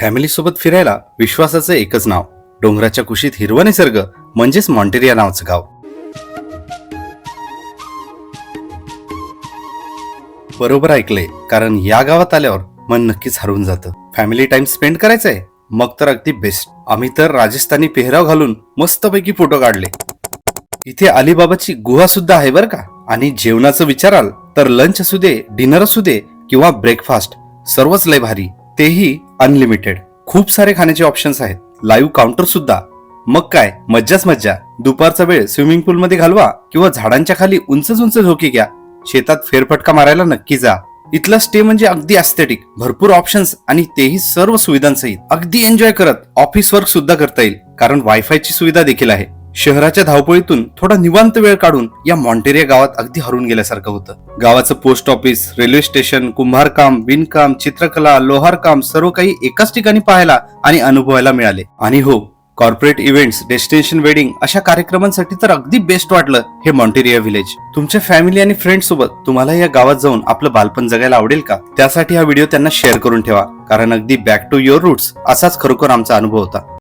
Family सोबत फिरायला विश्वासाचं एकच नाव, डोंगराच्या कुशीत हिरवा निसर्ग म्हणजेच मॉन्टेरिया नावाचं गाव. बरोबर ऐकले, कारण या गावात आल्यावर मन नक्कीच हरवून जातं. फॅमिली टाइम स्पेंड करायचंय मग तर अगदी बेस्ट. आम्ही तर राजस्थानी पेहराव घालून मस्तपैकी फोटो काढले. इथे अलिबाबाची गुहा सुद्धा आहे बरं का. आणि जेवणाचं विचाराल तर लंच असू दे, डिनर असू दे किंवा ब्रेकफास्ट, सर्वच लय भारी, तेही अनलिमिटेड. खूप सारे खाण्याचे ऑप्शन्स आहेत, लाईव्ह काउंटर सुद्धा. मग काय मज्जाच मज्जा. दुपारचा वेळ स्विमिंग पूल मध्ये घालवा किंवा झाडांच्या खाली उंच उंच झोके घ्या. शेतात फेरफटका मारायला नक्की जा. इथला स्टे म्हणजे अगदी ॲस्थेटिक, भरपूर ऑप्शन्स आणि तेही सर्व सुविधांसहित. अगदी एन्जॉय करत ऑफिस वर्क सुद्धा करता येईल, कारण वायफायची सुविधा देखील आहे. शहराच्या धावपळीतून थोडा निवांत वेळ काढून या मॉन्टेरिया गावात अगदी हरून गेल्यासारखं होतं. गावाचं पोस्ट ऑफिस, रेल्वे स्टेशन, कुंभारकाम, विणकाम, चित्रकला, लोहारकाम सर्व काही एकाच ठिकाणी पाहायला आणि अनुभवायला मिळाले. आणि हो, कॉर्पोरेट इव्हेंट्स, डेस्टिनेशन वेडिंग अशा कार्यक्रमांसाठी तर अगदी बेस्ट वाटलं हे मॉन्टेरिया विलेज. तुमच्या फॅमिली आणि फ्रेंड्स सोबत तुम्हाला या गावात जाऊन आपलं बालपण जगायला आवडेल का? त्यासाठी हा व्हिडिओ त्यांना शेअर करून ठेवा, कारण अगदी बॅक टू युअर रूट्स असाच खरोखर आमचा अनुभव होता.